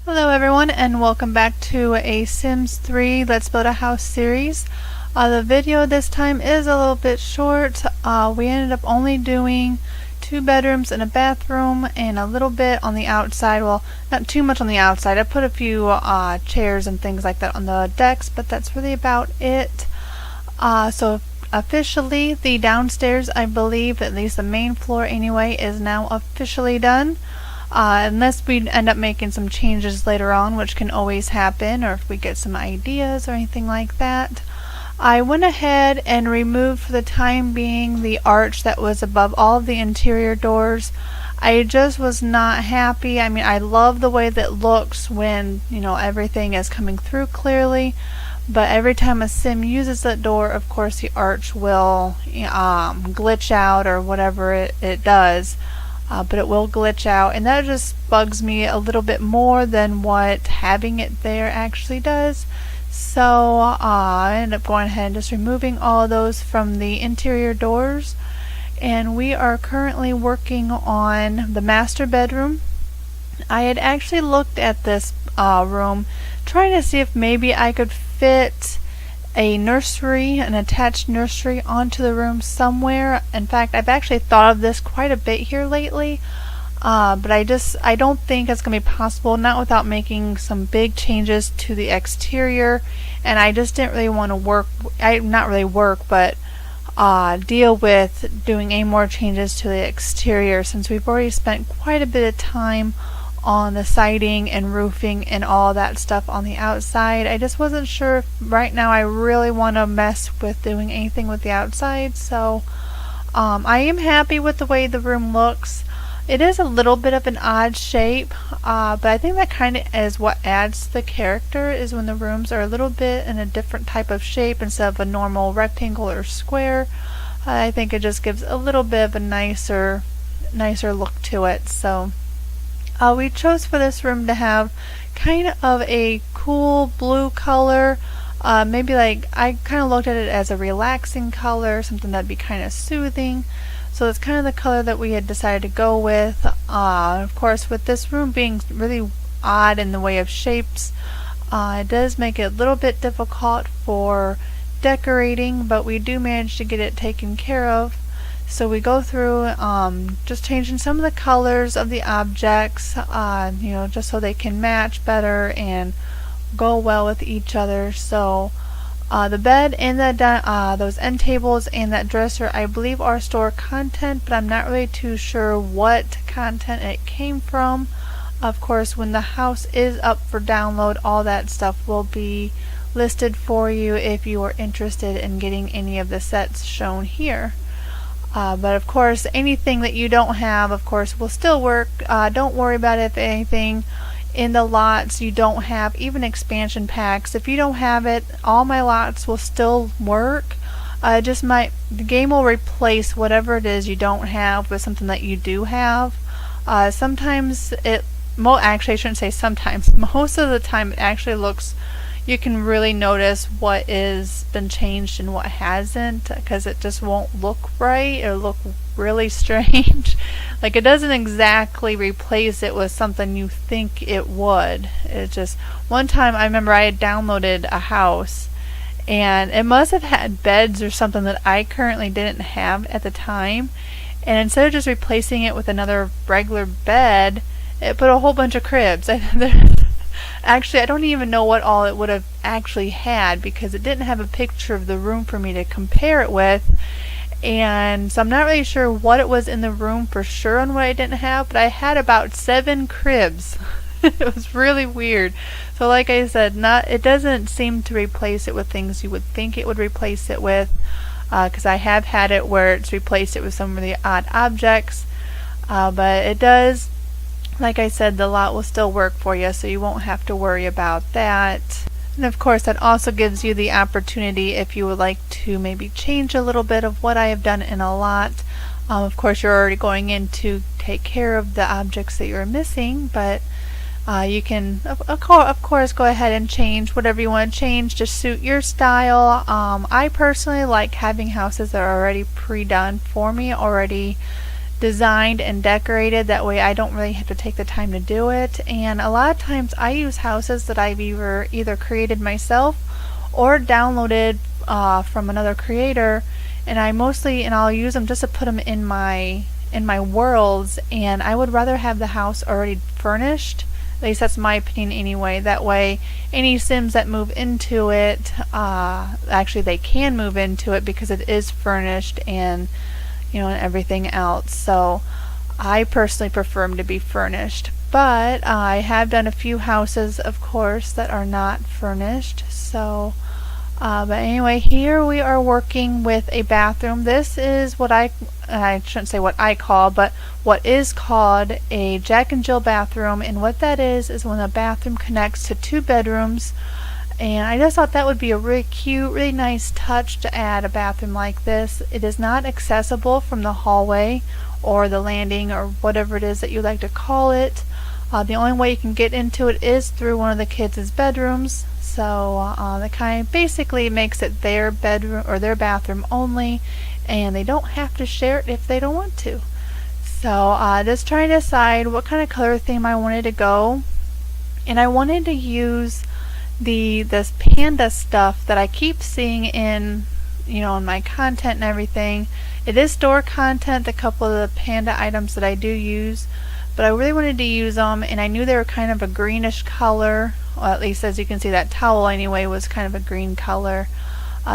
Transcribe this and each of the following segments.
Hello everyone, and welcome back to a Sims 3 Let's Build a House series. The video this time is a little bit short. We ended up only doing 2 bedrooms and a bathroom and a little bit on the outside. Well, not too much on the outside. I put a few chairs and things like that on the decks, but that's really about it. So officially the downstairs, I believe, at least the main floor anyway, is now officially done. Unless we end up making some changes later on, which can always happen, or if we get some ideas or anything like that. I went ahead and removed for the time being the arch that was above all of the interior doors. I just was not happy. I mean, I love the way that looks when, you know, everything is coming through clearly, but every time a sim uses that door, of course the arch will glitch out or whatever it does. But it will glitch out, and that just bugs me a little bit more than what having it there actually does. So I ended up going ahead and just removing all of those from the interior doors, and we are currently working on the master bedroom. I had actually looked at this room, trying to see if maybe I could fit a nursery, an attached nursery, onto the room somewhere. In fact, I've actually thought of this quite a bit here lately, but I don't think it's going to be possible, not without making some big changes to the exterior, and I just didn't really want to deal with doing any more changes to the exterior, since we've already spent quite a bit of time on the siding and roofing and all that stuff on the outside. I just wasn't sure if right now I really want to mess with doing anything with the outside. So I am happy with the way the room looks. It is a little bit of an odd shape, but I think that kind of is what adds to the character, is when the rooms are a little bit in a different type of shape instead of a normal rectangle or square. I think it just gives a little bit of a nicer look to it. So we chose for this room to have kind of a cool blue color. Maybe like, I kind of looked at it as a relaxing color, something that'd be kind of soothing. So it's kind of the color that we had decided to go with. Of course, with this room being really odd in the way of shapes, it does make it a little bit difficult for decorating, but we do manage to get it taken care of. So we go through just changing some of the colors of the objects, you know, just so they can match better and go well with each other. So the bed and those end tables and that dresser, I believe, are store content, but I'm not really too sure what content it came from. Of course, when the house is up for download, all that stuff will be listed for you if you are interested in getting any of the sets shown here. But of course, anything that you don't have, of course, will still work. Don't worry about it. If anything in the lots you don't have, even expansion packs, if you don't have it, all my lots will still work. The game will replace whatever it is you don't have with something that you do have. Sometimes actually I shouldn't say sometimes, most of the time it actually looks, you can really notice what is been changed and what hasn't, because it just won't look right or look really strange. Like, it doesn't exactly replace it with something you think it would. It just, one time I remember I had downloaded a house, and it must have had beds or something that I currently didn't have at the time, and instead of just replacing it with another regular bed, it put a whole bunch of cribs. Actually, I don't even know what all it would have actually had, because it didn't have a picture of the room for me to compare it with, and so I'm not really sure what it was in the room for sure on what I didn't have, but I had about 7 cribs. It was really weird. So like I said, it doesn't seem to replace it with things you would think it would replace it with, because I have had it where it's replaced it with some really odd objects, but it does. Like I said, the lot will still work for you, so you won't have to worry about that. And of course, that also gives you the opportunity, if you would like to maybe change a little bit of what I have done in a lot. Of course, you're already going in to take care of the objects that you're missing, but You can, of course, go ahead and change whatever you want to change to suit your style. I personally like having houses that are already pre-done for me, already designed and decorated. That way I don't really have to take the time to do it. And a lot of times I use houses that I've either created myself or downloaded from another creator, and I'll use them just to put them in my worlds. And I would rather have the house already furnished. At least that's my opinion anyway. That way any Sims that move into it, actually they can move into it because it is furnished and and everything else. So I personally prefer them to be furnished, but I have done a few houses, of course, that are not furnished. So but anyway, here we are working with a bathroom. This is what I shouldn't say what I call, but what is called a Jack and Jill bathroom. And what that is when the bathroom connects to two bedrooms. And I just thought that would be a really cute, really nice touch to add a bathroom like this. It is not accessible from the hallway or the landing or whatever it is that you like to call it. The only way you can get into it is through one of the kids' bedrooms. So that kind of basically makes it their bedroom or their bathroom only, and they don't have to share it if they don't want to. So just trying to decide what kind of color theme I wanted to go, and I wanted to use this panda stuff that I keep seeing in in my content and everything. It is store content, a couple of the panda items that I do use, but I really wanted to use them, and I knew they were kind of a greenish color. Well, at least as you can see, that towel anyway was kind of a green color,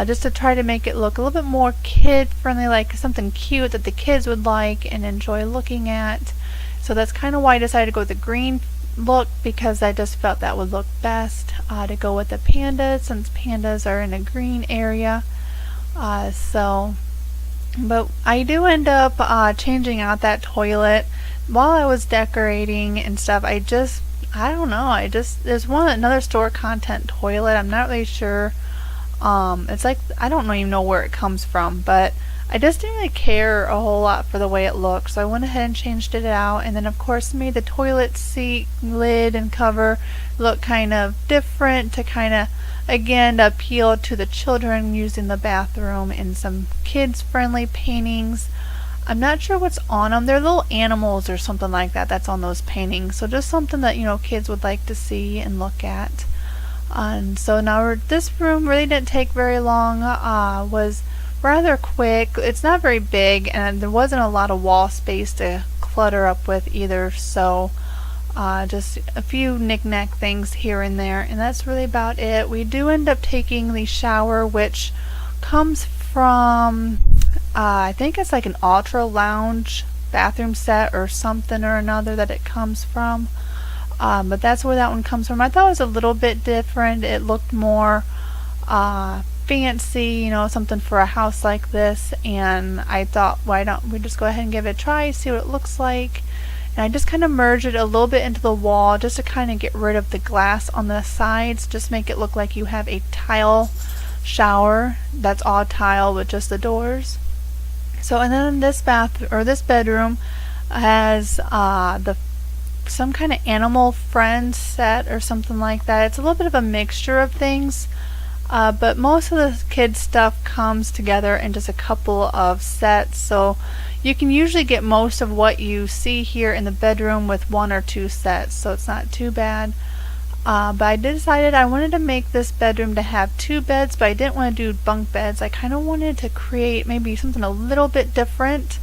just to try to make it look a little bit more kid friendly, like something cute that the kids would like and enjoy looking at. So that's kind of why I decided to go with the green look, because I just felt that would look best to go with the pandas, since pandas are in a green area. But I do end up changing out that toilet while I was decorating and stuff. I don't know, there's another store content toilet. I'm not really sure. It's like, I don't even know where it comes from, but I just didn't really care a whole lot for the way it looked, so I went ahead and changed it out, and then of course made the toilet seat lid and cover look kind of different to kind of, again, appeal to the children using the bathroom, and some kids friendly paintings. I'm not sure what's on them. They're little animals or something like that that's on those paintings, so just something that kids would like to see and look at. And so now this room really didn't take very long, was rather quick. It's not very big, and there wasn't a lot of wall space to clutter up with either, so just a few knick-knack things here and there, and that's really about it. We do end up taking the shower, which comes from I think it's like an Ultra Lounge bathroom set or something or another that it comes from, but that's where that one comes from. I thought it was a little bit different. It looked more fancy, something for a house like this, and I thought, why don't we just go ahead and give it a try, see what it looks like. And I just kind of merged it a little bit into the wall just to kind of get rid of the glass on the sides, just make it look like you have a tile shower that's all tile with just the doors. So, and then this bedroom has some kind of animal friend set or something like that. It's a little bit of a mixture of things, but most of the kids stuff comes together in just a couple of sets, so you can usually get most of what you see here in the bedroom with one or two sets, so it's not too bad. But I decided I wanted to make this bedroom to have two beds, but I didn't want to do bunk beds. I kind of wanted to create maybe something a little bit different,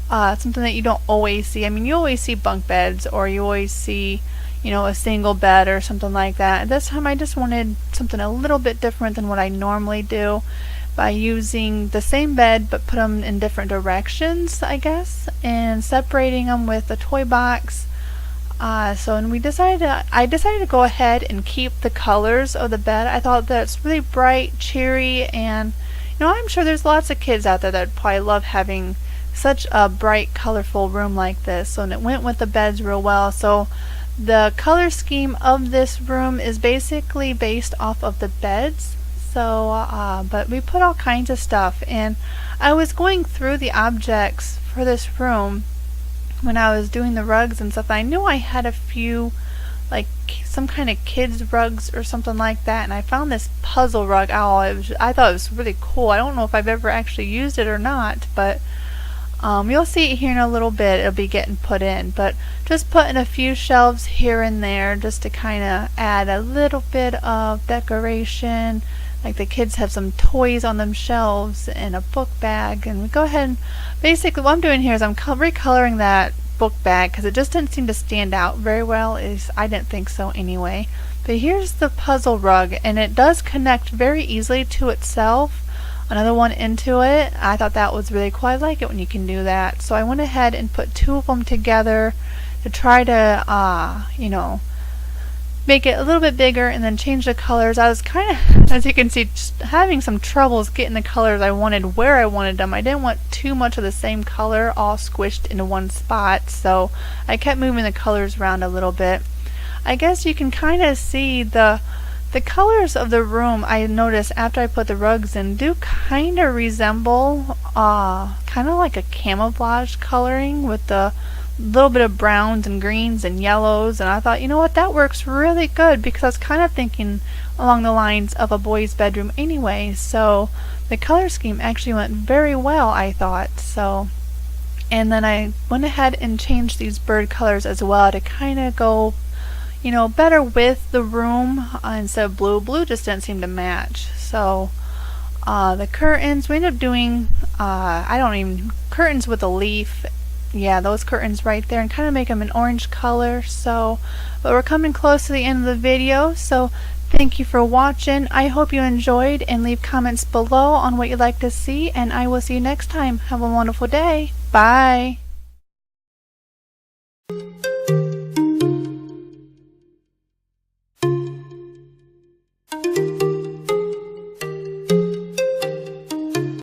something that you don't always see. I mean, you always see bunk beds, or you always see, a single bed or something like that. And this time I just wanted something a little bit different than what I normally do, by using the same bed but put them in different directions, I guess, and separating them with a toy box. And I decided to go ahead and keep the colors of the bed. I thought that's really bright, cheery, and I'm sure there's lots of kids out there that probably love having such a bright, colorful room like this. So, and it went with the beds real well. So the color scheme of this room is basically based off of the beds. So, but we put all kinds of stuff, and I was going through the objects for this room when I was doing the rugs and stuff. I knew I had a few like some kind of kids rugs or something like that, and I found this puzzle rug. I thought it was really cool. I don't know if I've ever actually used it or not, but you'll see it here in a little bit. It'll be getting put in, but just putting a few shelves here and there just to kind of add a little bit of decoration. Like the kids have some toys on them shelves and a book bag, and we go ahead and basically what I'm doing here is I'm recoloring that book bag because it just didn't seem to stand out very well. I didn't think so anyway. But here's the puzzle rug, and it does connect very easily to itself. Another one into it. I thought that was really cool. I like it when you can do that. So I went ahead and put two of them together to try to, you know, make it a little bit bigger and then change the colors. I was kind of, as you can see, just having some troubles getting the colors I wanted where I wanted them. I didn't want too much of the same color all squished into one spot, so I kept moving the colors around a little bit. I guess you can kind of see the colors of the room. I noticed after I put the rugs in do kind of resemble kind of like a camouflage coloring with the little bit of browns and greens and yellows, and I thought, you know what, that works really good because I was kind of thinking along the lines of a boy's bedroom anyway, so the color scheme actually went very well, I thought. So, and then I went ahead and changed these bird colors as well to kind of go, you know, better with the room instead of blue. Blue just didn't seem to match. So the curtains, we ended up doing curtains with a leaf. Yeah, those curtains right there, and kind of make them an orange color. So, but we're coming close to the end of the video, so thank you for watching. I hope you enjoyed, and leave comments below on what you'd like to see, and I will see you next time. Have a wonderful day. Bye.